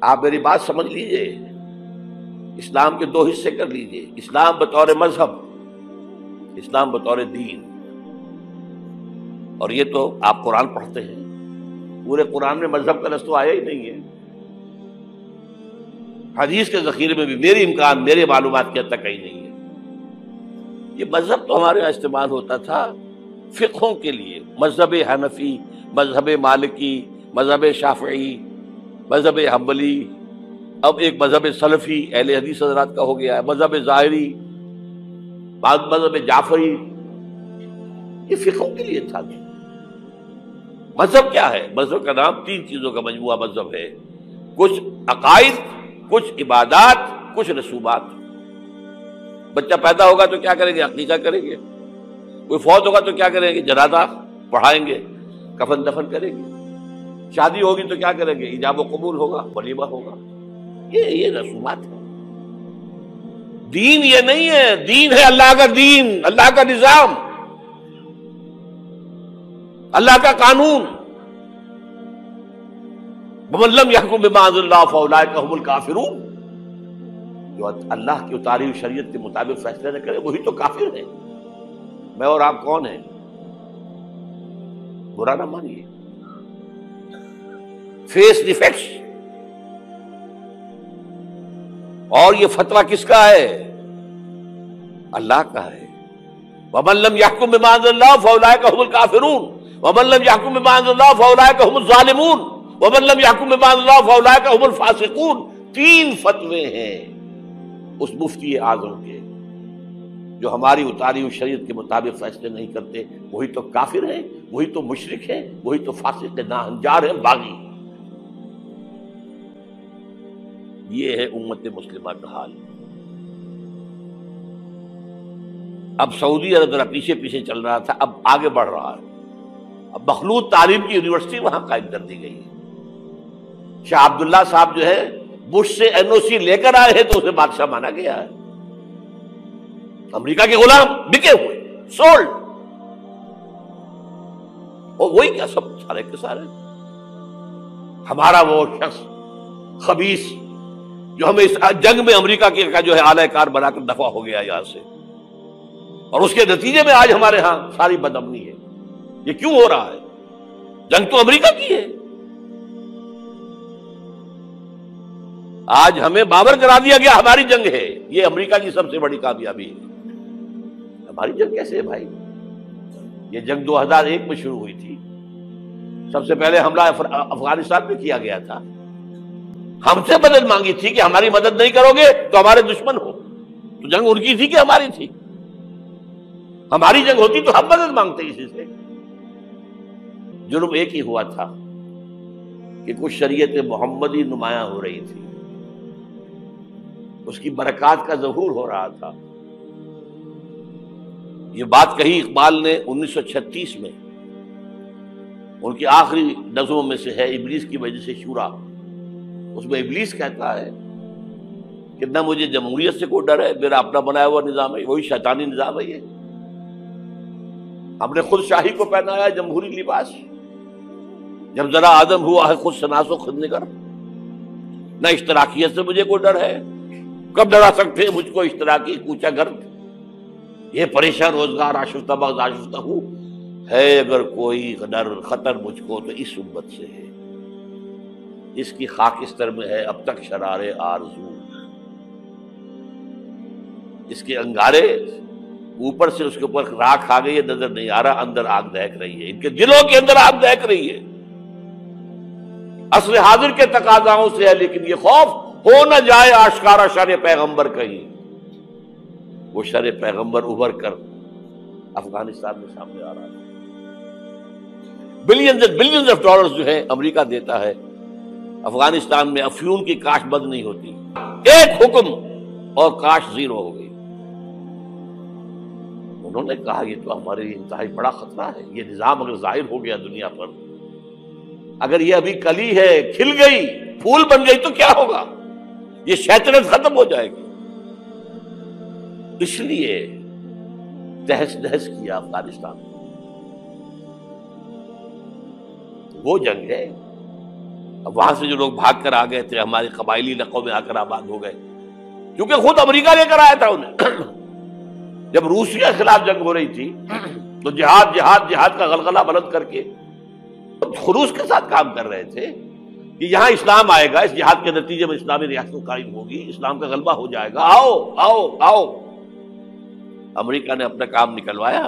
آپ میری بات سمجھ لیجئے، اسلام کے دو حصے کر لیجئے، اسلام بطور مذہب، اسلام بطور دین۔ اور یہ تو آپ قرآن پڑھتے ہیں، پورے قرآن میں مذہب کا لفظ تو آیا ہی نہیں ہے۔ حدیث کے ذخیرے میں بھی میری امکان، میرے معلومات کے حد تک کہیں نہیں ہے۔ یہ مذہب تو ہمارے یہاں استعمال ہوتا تھا فقہوں کے لیے، مذہب حنفی، مذہب مالکی، مذہب شافعی، مذہب حنبلی، اب ایک مذہب سلفی اہل حدیث حضرات کا ہو گیا ہے، مذہب ظاہری، بعض مذہب جعفری، یہ فقہوں کے لیے تھا۔ مذہب کیا ہے؟ مذہب کا نام تین چیزوں کا مجموعہ مذہب ہے، کچھ عقائد، کچھ عبادات، کچھ رسومات۔ بچہ پیدا ہوگا تو کیا کریں گے؟ عقیقہ کریں گے۔ کوئی فوت ہوگا تو کیا کریں گے؟ جنازہ پڑھائیں گے، کفن دفن کریں گے۔ شادی ہوگی تو کیا کریں گے؟ ایجاب و قبول ہوگا، ولیمہ ہوگا۔ یہ رسومات ہے۔ دین یہ نہیں ہے، دین ہے اللہ کا دین، اللہ کا نظام، اللہ کا قانون۔ وَمَن لَّمْ يَحْكُم بِمَا أَنزَلَ اللَّهُ فَأُولَٰئِكَ هُمُ الْكَافِرُونَ۔ جو اللہ کی اتاری ہوئی شریعت کے مطابق فیصلے نہ کرے وہی تو کافر ہے۔ میں اور آپ کون ہیں؟ برا نہ مانیے، فیس دی فیکٹس۔ اور یہ فتویٰ کس کا ہے؟ اللہ کا ہے۔ وَمَن لَّمْ يَحْكُم بِمَا أَنزَلَ اللَّهُ فَأُولَٰئِكَ هُمُ الْكَافِرُونَ وَمَن لَّمْ يَحْكُم بِمَا أَنزَلَ اللَّهُ فَأُولَٰئِكَ هُمُ الظَّالِمُونَ وَمَن لَّمْ يَحْكُم بِمَا أَنزَلَ اللَّهُ فَأُولَٰئِكَ هُمُ الْفَاسِقُونَ۔ تین فتوے ہیں اس مفتی اعظم کے، جو ہماری اتاری ہوئی شریعت کے مطابق فیصلے نہیں کرتے وہی تو کافر ہیں، وہی تو مشرک ہیں، وہی تو فاسق ناہنجار ہیں، باغی۔ یہ ہے امت مسلمہ کا حال۔ اب سعودی عرب ذرا پیچھے پیچھے چل رہا تھا، اب آگے بڑھ رہا ہے۔ اب مخلوط تعلیم کی یونیورسٹی وہاں قائم کر دی گئی ہے۔ شاہ عبداللہ صاحب جو ہے بش سے این او سی لے کر آئے ہیں تو اسے بادشاہ مانا گیا ہے۔ امریکہ کے غلام بکے ہوئے، سولڈ۔ اور وہی کیا سب سارے کے سارے ہمارا وہ شخص خبیث جو ہمیں اس جنگ میں امریکہ کا جو ہے اعلی کار بنا کر دفع ہو گیا یہاں سے، اور اس کے نتیجے میں آج ہمارے ہاں ساری بدامنی ہے۔ یہ کیوں ہو رہا ہے؟ جنگ تو امریکہ کی ہے۔ آج ہمیں باور کرا دیا گیا ہماری جنگ ہے، یہ امریکہ کی سب سے بڑی کامیابی ہے۔ ہماری جنگ کیسے ہے بھائی؟ یہ جنگ 2001 میں شروع ہوئی تھی، سب سے پہلے حملہ افغانستان میں کیا گیا تھا۔ ہم سے مدد مانگی تھی کہ ہماری مدد نہیں کرو گے تو ہمارے دشمن ہو۔ تو جنگ ان کی تھی کہ ہماری تھی؟ ہماری جنگ ہوتی تو ہم مدد مانگتے کسی سے۔ جرم ایک ہی ہوا تھا کہ کچھ شریعت محمدی نمایاں ہو رہی تھی، اس کی برکات کا ظہور ہو رہا تھا۔ یہ بات کہی اقبال نے 1936 میں، ان کی آخری نظموں میں سے ہے ابلیس کی وجہ سے شورا۔ اس میں ابلیس کہتا ہے کہ نہ مجھے جمہوریت سے کوئی ڈر ہے، میرا اپنا بنایا ہوا نظام ہے، وہی شیطانی نظام ہے۔ یہ ہم نے خود شاہی کو پہنایا جمہوری لباس، جب ذرا آدم ہوا ہے خود شناس و خود نگر۔ نہ اشتراکیت سے مجھے کوئی ڈر ہے، کب ڈرا سکتے ہیں مجھ کو اشتراکی کوچہ گرد؟ یہ پریشان روزگار آشفتہ بغض آشفتہ ہوں ہے، اگر کوئی ڈر خطر مجھ کو تو اس امت سے ہے، اس کی خاکستر میں ہے اب تک شرار آرزو۔ اس کے انگارے اوپر سے اس کے اوپر راکھ آ گئی ہے، نظر نہیں آ رہا، اندر آگ دہک رہی ہے، ان کے دلوں کے اندر آگ دہک رہی ہے۔ عصر حاضر کے تقاضاؤں سے ہے، لیکن یہ خوف ہو نہ جائے آشکارا شر پیغمبر کہیں۔ وہ شر پیغمبر ابھر کر افغانستان میں سامنے آ رہا ہے۔ بلینز آف ڈالرز جو ہے امریکہ دیتا ہے افغانستان میں، افیون کی کاشت بند نہیں ہوتی، ایک حکم اور کاشت زیرو ہو گئی۔ انہوں نے کہا یہ تو ہمارے لیے انتہائی بڑا خطرہ ہے، یہ نظام اگر ظاہر ہو گیا دنیا پر، اگر یہ ابھی کلی ہے، کھل گئی، پھول بن گئی تو کیا ہوگا؟ یہ شیطنت ختم ہو جائے گی۔ اس لیے تہس نہس کیا افغانستان میں۔ وہ جنگ ہے، اب وہاں سے جو لوگ بھاگ کر آ گئے تھے ہمارے قبائلی علاقوں میں آ کر آباد ہو گئے، کیونکہ خود امریکہ لے کر آیا تھا انہیں۔ جب روسیہ کے خلاف جنگ ہو رہی تھی تو جہاد جہاد جہاد کا غلغلہ بلند کر کے خلوص کے ساتھ کام کر رہے تھے کہ یہاں اسلام آئے گا، اس جہاد کے نتیجے میں اسلامی ریاست قائم ہوگی، اسلام کا غلبہ ہو جائے گا، آؤ آؤ آؤ۔ امریکہ نے اپنا کام نکلوایا،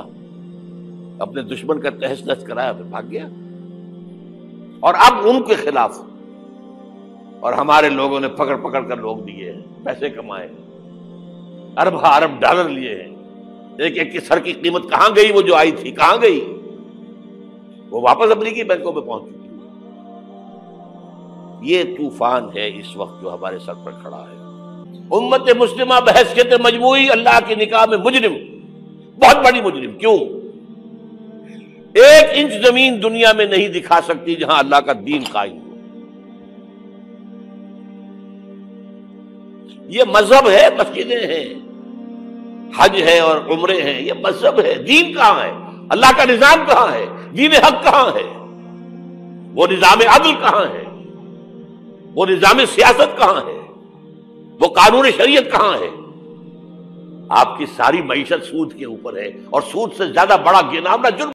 اپنے دشمن کا تہس نہس کرایا، پھر بھاگ گیا۔ اور اب ان کے خلاف اور ہمارے لوگوں نے پکڑ پکڑ کر لوگ دیے ہیں، پیسے کمائے، ارب ارب ڈالر لیے ہیں۔ ایک ایک کی سر کی قیمت کہاں گئی؟ وہ جو آئی تھی کہاں گئی؟ وہ واپس امریکی بینکوں میں پہنچ چکی ہے۔ یہ طوفان ہے اس وقت جو ہمارے سر پر کھڑا ہے۔ امت مسلمہ بحیثیت مجموعی اللہ کی نگاہ میں مجرم، بہت بڑی مجرم۔ کیوں؟ ایک انچ زمین دنیا میں نہیں دکھا سکتی جہاں اللہ کا دین قائم ہو۔ یہ مذہب ہے، مسجدیں ہیں، حج ہے اور عمرے ہیں، یہ مذہب ہے۔ دین کہاں ہے؟ اللہ کا نظام کہاں ہے؟ دین حق کہاں ہے؟ وہ نظام عدل کہاں ہے؟ وہ نظام سیاست کہاں ہے؟ وہ قانون شریعت کہاں ہے؟ آپ کی ساری معیشت سود کے اوپر ہے، اور سود سے زیادہ بڑا گناہ جرم